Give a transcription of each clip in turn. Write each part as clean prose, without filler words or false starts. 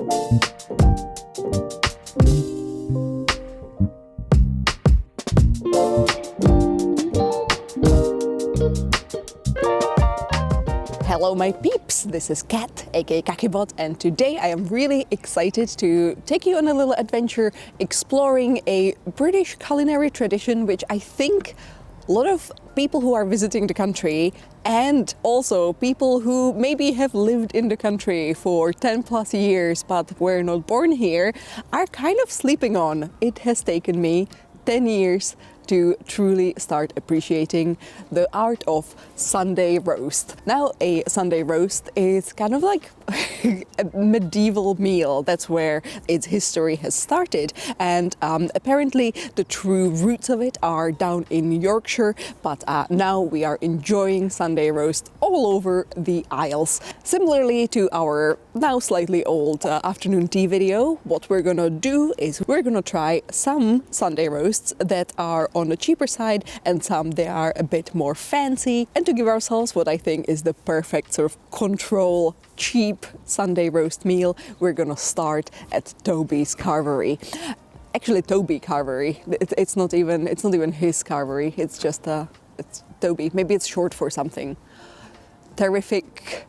Hello my peeps, this is Kat, aka Kakibot, and today I am really excited to take you on a little adventure exploring a British culinary tradition which I think a lot of people who are visiting the country and also people who maybe have lived in the country for 10 plus years but were not born here are kind of sleeping on. It has taken me 10 years to truly start appreciating the art of Sunday roast. Now, a Sunday roast is kind of like a medieval meal. That's where its history has started. And apparently the true roots of it are down in Yorkshire, but now we are enjoying Sunday roast all over the Isles. Similarly to our now slightly old afternoon tea video, what we're gonna do is we're gonna try some Sunday roasts that are on the cheaper side and some they are a bit more fancy, and to give ourselves what I think is the perfect sort of control cheap Sunday roast meal, we're gonna start at Toby's Carvery. Actually, Toby Carvery. It's not even his carvery. It's just it's Toby. Maybe it's short for something. Terrific,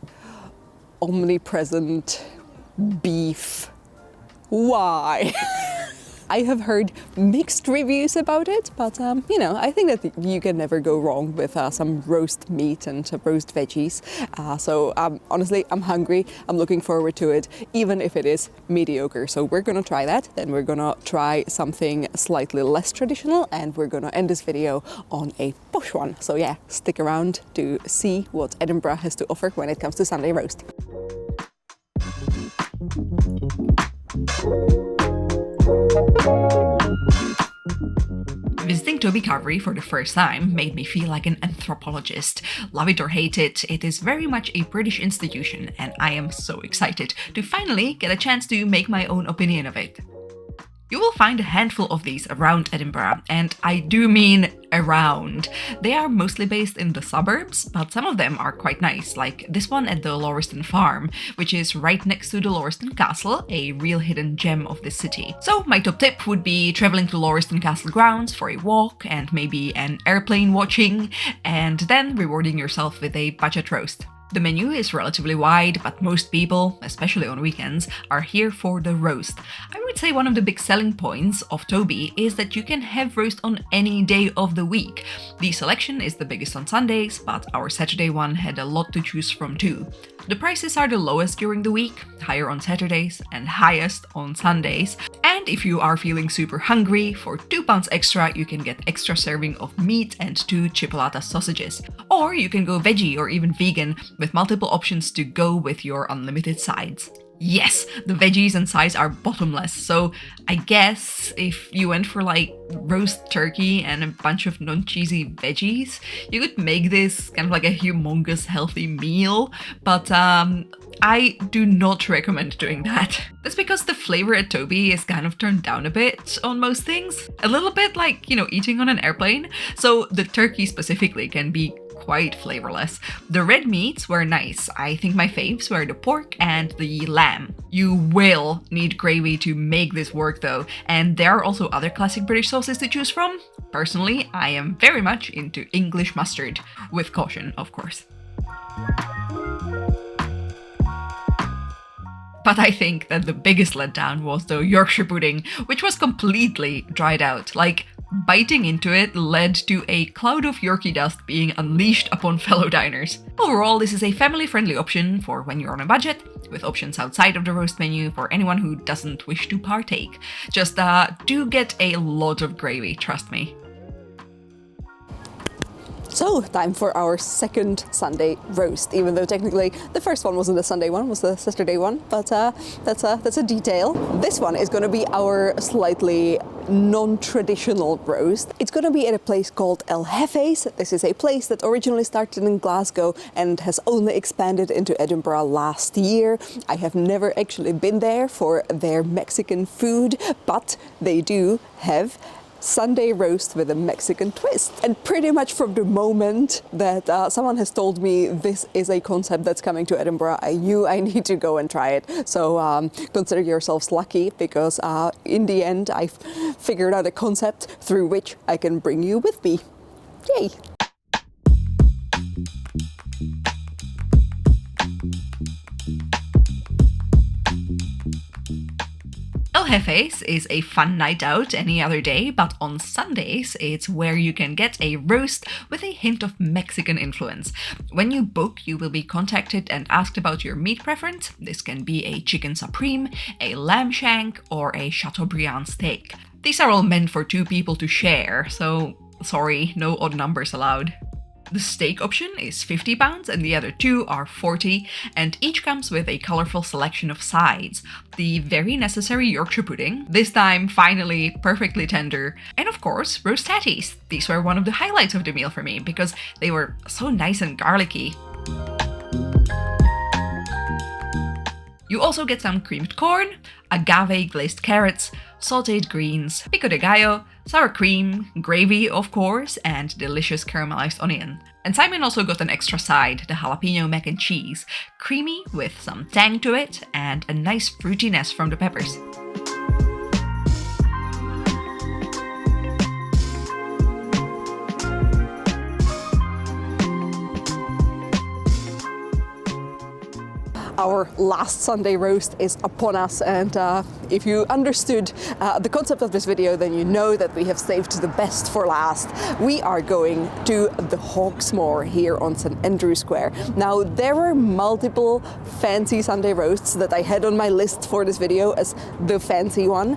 omnipresent beef. Why? I have heard mixed reviews about it, but you know, I think that you can never go wrong with some roast meat and roast veggies. So honestly, I'm hungry. I'm looking forward to it, even if it is mediocre. So we're gonna try that. Then we're gonna try something slightly less traditional, and we're gonna end this video on a posh one. So yeah, stick around to see what Edinburgh has to offer when it comes to Sunday roast. Visiting Toby Carvery for the first time made me feel like an anthropologist. Love it or hate it, it is very much a British institution, and I am so excited to finally get a chance to make my own opinion of it. You will find a handful of these around Edinburgh, and I do mean around. They are mostly based in the suburbs, but some of them are quite nice, like this one at the Lauriston Farm, which is right next to the Lauriston Castle, a real hidden gem of the city. So my top tip would be traveling to Lauriston Castle grounds for a walk and maybe an airplane watching, and then rewarding yourself with a budget roast. The menu is relatively wide, but most people, especially on weekends, are here for the roast. I would say one of the big selling points of Toby is that you can have roast on any day of the week. The selection is the biggest on Sundays, but our Saturday one had a lot to choose from too. The prices are the lowest during the week, higher on Saturdays and highest on Sundays. And if you are feeling super hungry, for £2 extra you can get extra serving of meat and 2 chipolata sausages. Or you can go veggie or even vegan with multiple options to go with your unlimited sides. Yes, the veggies and sides are bottomless, so I guess if you went for like roast turkey and a bunch of non-cheesy veggies, you could make this kind of like a humongous healthy meal, but I do not recommend doing that. That's because the flavor at Toby is kind of turned down a bit on most things. A little bit like, you know, eating on an airplane. So the turkey specifically can be quite flavorless. The red meats were nice. I think my faves were the pork and the lamb. You will need gravy to make this work though, and there are also other classic British sauces to choose from. Personally, I am very much into English mustard, with caution, of course. But I think that the biggest letdown was the Yorkshire pudding, which was completely dried out. Like, biting into it led to a cloud of Yorkie dust being unleashed upon fellow diners. Overall, this is a family-friendly option for when you're on a budget, with options outside of the roast menu for anyone who doesn't wish to partake. Just do get a lot of gravy, trust me. So, time for our second Sunday roast, even though technically the first one wasn't the Sunday one, was the Saturday one, but that's a detail. This one is going to be our slightly non-traditional roast. It's going to be at a place called El Jefe's. This is a place that originally started in Glasgow and has only expanded into Edinburgh last year. I have never actually been there for their Mexican food, but they do have Sunday roast with a Mexican twist. And pretty much from the moment that someone has told me this is a concept that's coming to Edinburgh, I knew I need to go and try it. So consider yourselves lucky, because in the end I've figured out a concept through which I can bring you with me. Yay! El Jefe's is a fun night out any other day, but on Sundays it's where you can get a roast with a hint of Mexican influence. When you book, you will be contacted and asked about your meat preference. This can be a chicken supreme, a lamb shank, or a Chateaubriand steak. These are all meant for 2 people to share, so sorry, no odd numbers allowed. The steak option is £50 and the other 2 are £40, and each comes with a colourful selection of sides. The very necessary Yorkshire pudding, this time finally perfectly tender, and of course roast tatties. These were one of the highlights of the meal for me because they were so nice and garlicky. You also get some creamed corn, agave glazed carrots, sautéed greens, pico de gallo, sour cream, gravy of course, and delicious caramelized onion. And Simon also got an extra side, the jalapeno mac and cheese, creamy with some tang to it and a nice fruitiness from the peppers. Our last Sunday roast is upon us, and if you understood the concept of this video, then you know that we have saved the best for last. We are going to the Hawksmoor here on St Andrew Square. Now, there were multiple fancy Sunday roasts that I had on my list for this video as the fancy one.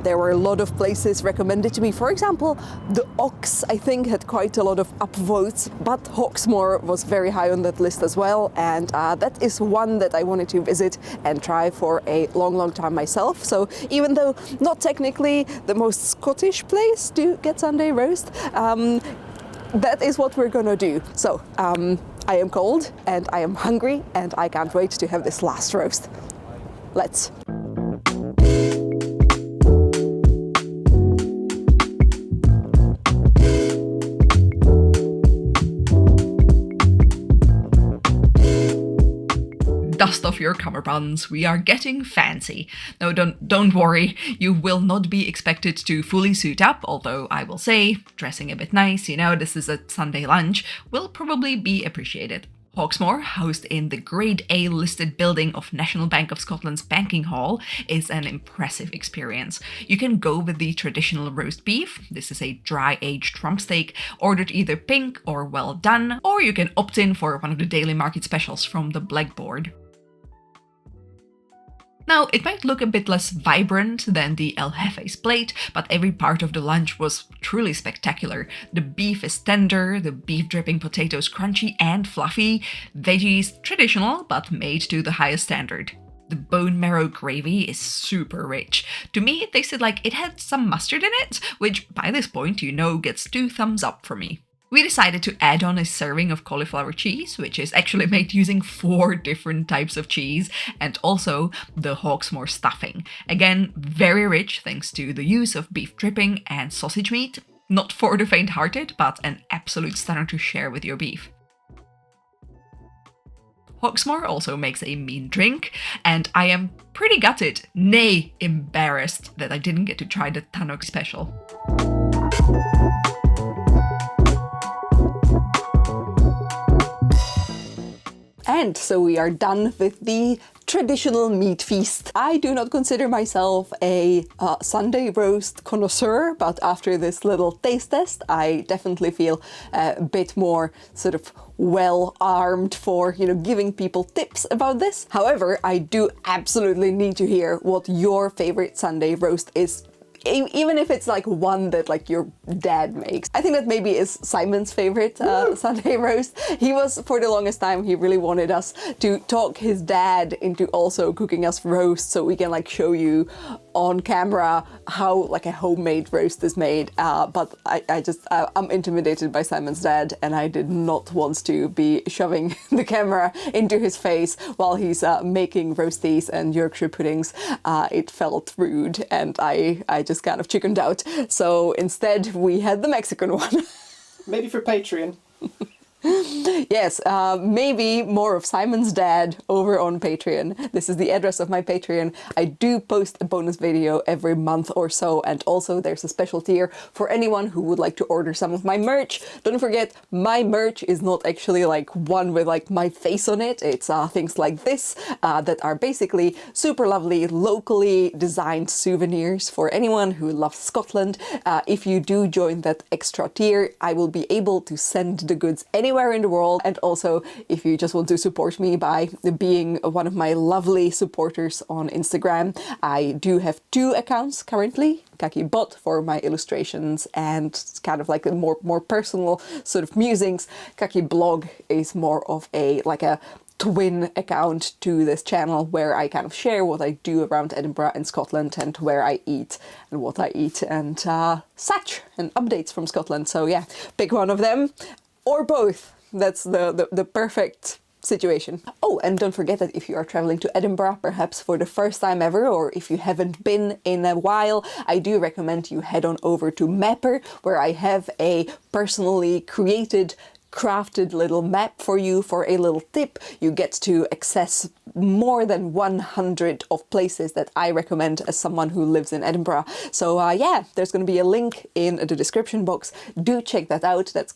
There were a lot of places recommended to me. For example, the Ox, I think, had quite a lot of upvotes, but Hawksmoor was very high on that list as well, and that is one that I wanted to visit and try for a long time myself. So even though not technically the most Scottish place to get Sunday roast, that is what we're gonna do. So I am cold and I am hungry and I can't wait to have this last roast. Let's. Dust off your cummerbunds, we are getting fancy. No, don't worry, you will not be expected to fully suit up, although I will say, dressing a bit nice, you know, this is a Sunday lunch, will probably be appreciated. Hawksmoor, housed in the Grade A listed building of National Bank of Scotland's Banking Hall, is an impressive experience. You can go with the traditional roast beef. This is a dry-aged rump steak, ordered either pink or well done, or you can opt in for one of the daily market specials from the Blackboard. Now, it might look a bit less vibrant than the El Jefe's plate, but every part of the lunch was truly spectacular. The beef is tender, the beef dripping potatoes crunchy and fluffy, veggies traditional but made to the highest standard. The bone marrow gravy is super rich. To me, it tasted like it had some mustard in it, which by this point you know gets 2 thumbs up for me. We decided to add on a serving of cauliflower cheese, which is actually made using 4 different types of cheese, and also the Hawksmoor stuffing. Again, very rich thanks to the use of beef dripping and sausage meat. Not for the faint-hearted, but an absolute stunner to share with your beef. Hawksmoor also makes a mean drink, and I am pretty gutted, nay, embarrassed that I didn't get to try the Tannock special. And so we are done with the traditional meat feast. I do not consider myself a Sunday roast connoisseur, but after this little taste test, I definitely feel a bit more sort of well armed for, you know, giving people tips about this. However, I do absolutely need to hear what your favorite Sunday roast is. Even if it's like one that like your dad makes. I think that maybe is Simon's favorite Sunday roast. He was, for the longest time, he really wanted us to talk his dad into also cooking us roast so we can like show you on camera how like a homemade roast is made. But I'm intimidated by Simon's dad, and I did not want to be shoving the camera into his face while he's making roasties and Yorkshire puddings. It felt rude, and I just just kind of chickened out. So instead we had the Mexican one. Maybe for Patreon. Yes, maybe more of Simon's dad over on Patreon. This is the address of my Patreon. I do post a bonus video every month or so, and also there's a special tier for anyone who would like to order some of my merch. Don't forget, my merch is not actually like one with like my face on it. It's things like this that are basically super lovely, locally designed souvenirs for anyone who loves Scotland. If you do join that extra tier, I will be able to send the goods anywhere in the world. And also, if you just want to support me by being one of my lovely supporters on Instagram, I do have 2 accounts currently. KakiBot for my illustrations and kind of like a more personal sort of musings. KakiBlog is more of a twin account to this channel where I kind of share what I do around Edinburgh and Scotland and where I eat and what I eat and such, and updates from Scotland. So yeah, pick one of them or both. That's the perfect situation. Oh, and don't forget that if you are traveling to Edinburgh, perhaps for the first time ever, or if you haven't been in a while, I do recommend you head on over to Mappr, where I have a personally crafted little map for you for a little tip. You get to access more than 100 of places that I recommend as someone who lives in Edinburgh. So yeah, there's going to be a link in the description box. Do check that out. That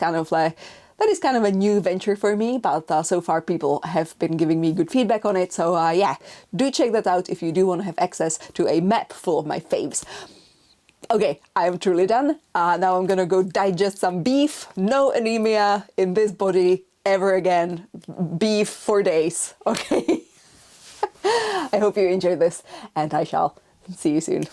is kind of a new venture for me, but so far people have been giving me good feedback on it. So yeah, do check that out if you do want to have access to a map full of my faves. Okay, I am truly done. Now I'm gonna go digest some beef. No anemia in this body ever again. Beef for days, okay? I hope you enjoyed this, and I shall see you soon.